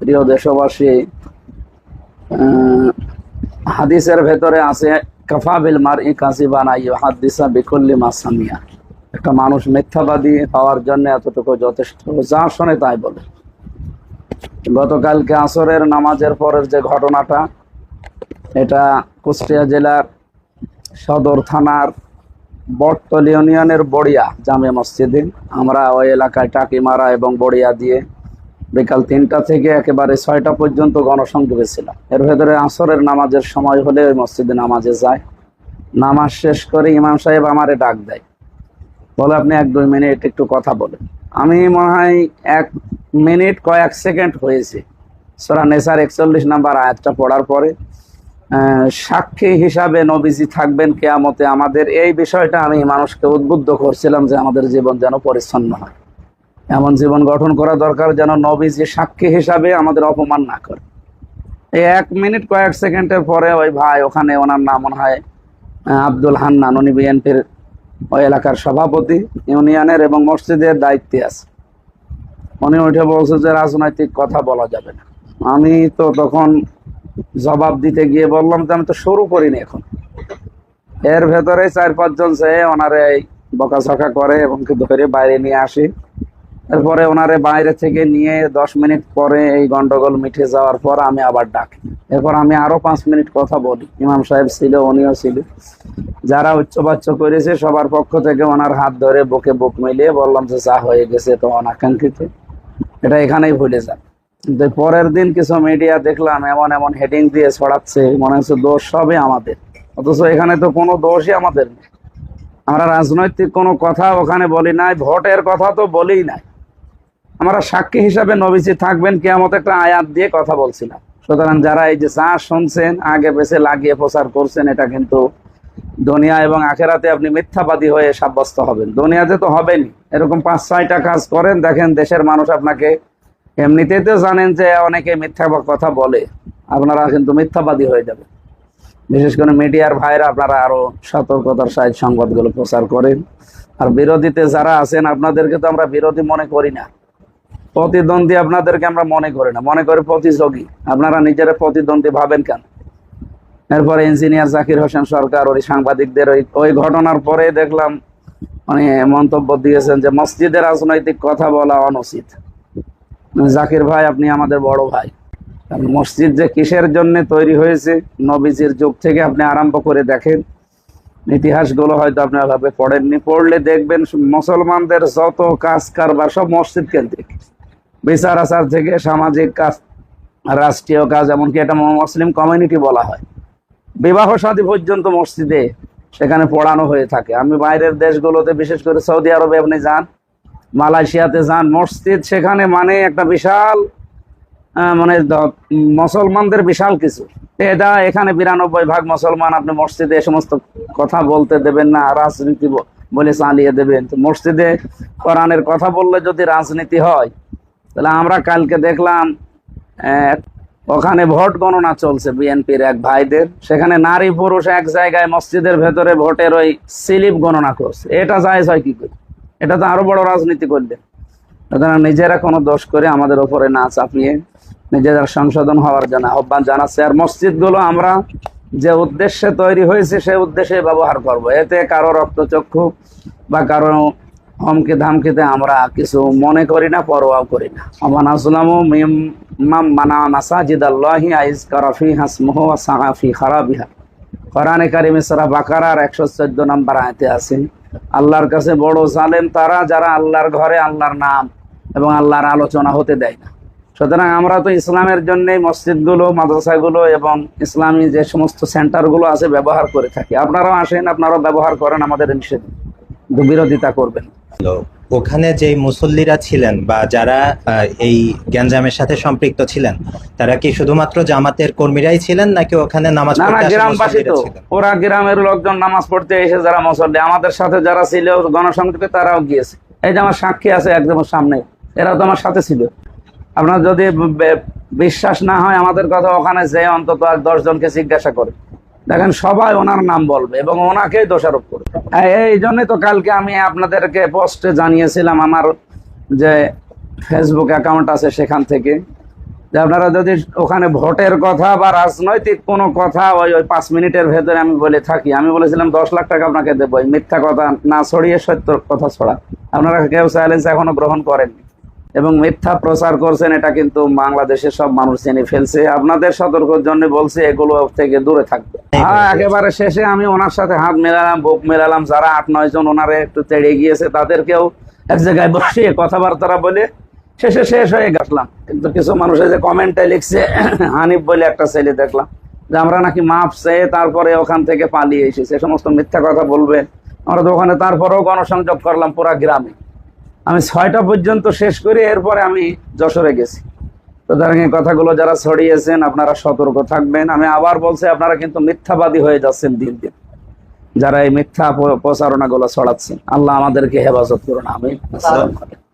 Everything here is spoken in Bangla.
প্রিয় দেশবাসী, হাদিসের ভেতরে আছে কাফা বিল মারই কাযিবান আইয়ুহাদ্দিসা বিকুল্লি মা সামিয়া। একটা মানুষ মিথ্যাবাদী হওয়ার জন্য এতটুকু যথেষ্ট, যা শোনে তাই বলে। গতকালকে আসরের নামাজের পরের যে ঘটনাটা, এটা কুষ্টিয়া জেলার সদর থানার বটতলী ইউনিয়নের বড়িয়া জামে মসজিদে। আমরা ওই এলাকায় টাকিমারা এবং বড়িয়া দিয়ে বিকাল 3টা থেকে একেবারে 6টা পর্যন্ত গণসংযোগে ছিলাম। এর ভেতরে আসরের নামাজের সময় হলে ওই মসজিদে নামাজে যায়। নামাজ শেষ করে ইমাম সাহেব আমারে ডাক দেয়, বলে আপনি 1-2 মিনিট একটু কথা বলেন। আমি মনে হয় 1 মিনিট কয়েক সেকেন্ড হয়েছে সূরা নিসার 41 নম্বর আয়াতটা পড়ার পরে সাক্ষী হিসাবে নবীজি থাকবেন কিয়ামতে, আমাদের এই বিষয়টা আমি মানুষকে উদ্বুদ্ধ করছিলাম যে আমাদের জীবন যেন পরিচ্ছন্ন হয়, এমন জীবন গঠন করা দরকার যেন নবীজি সাক্ষী হিসাবে আমাদের অপমান না করে। এই 1 মিনিট কয়েক সেকেন্ডের পরে ওই ভাই, ওখানে ওনার নাম মনে হয় আব্দুল হান্নান, উনি বিএনপির ওই এলাকার সভাপতি ইউনিয়নের এবং মসজিদের দায়িত্বে আছে। উনি উঠে বলছে যে রাজনৈতিক কথা বলা যাবে না। আমি তো তখন জবাব দিতে গিয়ে বললাম যে আমি তো শুরু করিনি এখন। এর ভেতরে 4-5 জন সে ওনারে বকাঝকা করে এবং ধরে বাইরে নিয়ে আসি। এরপরে ওনারে বাইরে থেকে নিয়ে 10 মিনিট পরে এই গন্ডগোল মিটে যাওয়ার পর আমি আবার ডাকি। এরপর আমি আরো 5 মিনিট কথা বলি। ইমাম সাহেব ছিল, উনিও ছিল, যারা উচ্চবাচ্য করেছে সবার পক্ষ থেকে ওনার হাত ধরে বুকে বুক মিলিয়ে বললাম যে যা হয়ে গেছে তো অনাকাঙ্ক্ষিত, এটা এখানেই ভুলে যান। কিন্তু পরের দিন কিছু মিডিয়া দেখলাম এমন এমন হেডিং দিয়ে ছড়াচ্ছে, মনে হচ্ছে দোষ সবই আমাদের, অথচ এখানে তো কোনো দোষই আমাদের নেই। আমরা রাজনৈতিক কোনো কথা ওখানে বলি নাই, ভোটের কথা তো বলেই নাই। আমরা সাক্ষী হিসাবে নবীজি থাকবেন কিয়ামতে একটা আয়াত দিয়ে কথা বলছিলাম। সুতরাং যারা এই যে যা শুনছেন আগে পেছে লাগিয়ে প্রচার করছেন, এটা কিন্তু দুনিয়া এবং আখেরাতে আপনি মিথ্যাবাদী হয়ে সাব্যস্ত হবেন। দুনিয়াতে তো হবেনি। এরকম 5-6টা কাজ করেন, দেখেন দেশের মানুষ আপনাকে, এমনিতেই তো জানেন যে অনেকে মিথ্যা কথা বলে, আপনারা কিন্তু মিথ্যাবাদী হয়ে যাবেন। বিশেষ করে মিডিয়ার ভাইরা, আপনারা আরো সতর্কতার সাথে সংবাদগুলো প্রচার করেন। আর বিরোধীতে যারা আছেন, আপনাদেরকে তো আমরা বিরোধী মনে করি না, প্রতিদ্বন্দ্বী আপনাদেরকে আমরা মনে করি না, মনে করি প্রতিযোগী। আপনারা নিজেরা প্রতিদ্বন্দ্বী ভাবেন কেন? এরপরে ইঞ্জিনিয়ার জাকির হোসেন সরকার ওই সাংবাদিকদের ওই ঘটনার পরে দেখলাম উনি মন্তব্য দিয়েছেন যে মসজিদে রাজনৈতিক কথা বলা অনুচিত। জাকির ভাই, আপনি আমাদের বড় ভাই। মসজিদ যে কিসের জন্য তৈরি হয়েছে, নবীজির যুগ থেকে আপনি আরম্ভ করে দেখেন, ইতিহাসগুলো হয়তো আপনি ওইভাবে পড়েননি। পড়লে দেখবেন মুসলমানদের যত কাজ কারবার সব মসজিদ কেন্দ্রিক, বিচার আচার থেকে সামাজিক কাজ, রাষ্ট্রীয় কাজ, এমনকি এটা মুসলিম কমিউনিটি বলা হয়, বিবাহ শাদী পর্যন্ত মসজিদে সেখানে পড়ানো হয়ে থাকে। আমি বাইরের দেশগুলোতে, বিশেষ করে সৌদি আরবে আপনি যান, মালয়েশিয়াতে যান, মসজিদ সেখানে মানে একটা বিশাল, মানে মুসলমানদের বিশাল কিছু। এটা এখানে 92% মুসলমান, আপনি মসজিদে এ সমস্ত কথা বলতে দেবেন না, রাজনীতি বলে চালিয়ে দেবেন। তো মসজিদে কোরআনের কথা বললে যদি রাজনীতি হয়, তাহলে আমরা কালকে দেখলাম ওখানে ভোট গণনা চলছে বিএনপির এক ভাইদের, সেখানে নারী পুরুষ এক জায়গায় মসজিদের ভেতরে ভোটের ওই স্লিপ গণনা করছে। এটা জায়েজ হয় কি করে? এটা তো আরো বড় রাজনীতি করলেন। সুতরাং নিজেরা কোনো দোষ করে আমাদের উপরে না চাপিয়ে নিজেরা সংশোধন হওয়ার জন্য আহ্বান জানাচ্ছে। আর মসজিদগুলো আমরা যে উদ্দেশ্যে তৈরি হয়েছে সেই উদ্দেশ্যে ব্যবহার করব। এতে কারো রক্তচক্ষু বা কারো হুমকি ধামকিতে আমরা কিছু মনে করি না, পরোয়াও করি না। আমান আসলামু মিম্মান মানা মাসাজিদাল্লাহি আইযকারা ফিহা ইসমুহু ওয়া সাআ ফি খারাবিহা। কোরআনে কারিমে সূরা বাকারার 114 নম্বর আয়াতে আছে, আল্লাহর কাছে বড় জালেম তারা যারা আল্লাহর ঘরে আল্লাহর নাম এবং আল্লাহর আলোচনা হতে দেয় না। সুতরাং আমরা তো ইসলামের জন্যই মসজিদগুলো, মাদ্রাসাগুলো এবং ইসলামী যে সমস্ত সেন্টারগুলো আছে ব্যবহার করে থাকি। আপনারাও আসেন, আপনারাও ব্যবহার করেন, আমাদের নিষেধ, বিরোধিতা করবেন। ওখানে যে মুসল্লিরা ছিলেন বা যারা এই গ্যাঞ্জামের সাথে সম্পৃক্ত ছিলেন, তারা কি শুধুমাত্র জামাতের কর্মীরাই ছিলেন নাকি ওখানে নামাজ পড়তে আসা মুসল্লিরা ছিলেন? ওরা গ্রামের লোকজন নামাজ পড়তে এসে যারা মুসল্লি, আমাদের সাথে যারা ছিল গণসংযোগে, তারাও গিয়েছে। এই যে আমার সাক্ষী আছে একদম সামনে, এরাও তো আমার সাথে ছিল। আপনার যদি বিশ্বাস না হয় আমাদের কথা, ওখানে যে অন্তত 10 জনকে জিজ্ঞাসা করে দেখেন, সবাই ওনার নাম বলবে এবং ওনাকেই দোষারোপ করবে। এই জন্যই তো কালকে আমি আপনাদেরকে পোস্টে জানিয়েছিলাম, আমার যে ফেসবুক অ্যাকাউন্ট আছে সেখান থেকে যে আপনারা যদি ওখানে ভোটের কথা বা রাজনৈতিক কোনো কথা ওই 5 মিনিটের ভেতরে আমি বলে থাকি, আমি বলেছিলাম 10 লাখ টাকা আপনাকে দেবো, এই মিথ্যা কথা না ছড়িয়ে সত্য কথা ছড়া। আপনারা কেউ চ্যালেঞ্জ এখনো গ্রহণ করেননি এবং মিথ্যা প্রচার করছেন, এটা কিন্তু বাংলাদেশের সব মানুষ জেনে ফেলছে। আপনাদের সতর্কের জন্য বলছি এগুলো থেকে দূরে থাকবে। হ্যাঁ, একেবারে শেষে আমি ওনার সাথে হাত মেলালাম, বুক মেলালাম। যারা 8-9 জন ওনারে একটু তেড়ে গিয়েছে তাদেরকেও এক জায়গায় বসিয়ে কথাবার্তা বলে শেষে শেষ হয়ে গেলাম। কিন্তু কিছু মানুষে যে কমেন্টে লিখছে, হানিফ বলে একটা ছেলে দেখলাম, যে আমরা নাকি মাপ চেয়ে তারপরে ওখান থেকে পালিয়ে এসেছি, এ সমস্ত মিথ্যা কথা বলবেন। আমরা তো ওখানে তারপরেও গণসংযোগ করলাম পুরা গ্রামে, আমি 6টা পর্যন্ত শেষ করি, এরপরে আমি যশোরে গেছি। সুতরাং এই কথাগুলো যারা ছড়িয়েছেন আপনারা সতর্ক থাকবেন। আমি আবার বলছি, আপনারা কিন্তু মিথ্যাবাদী হয়ে যাচ্ছেন দিন দিন, যারা এই মিথ্যা প্রচারণাগুলো ছড়াচ্ছেন। আল্লাহ আমাদেরকে হেফাজত করুন, আমিন। আসসালামু আলাইকুম।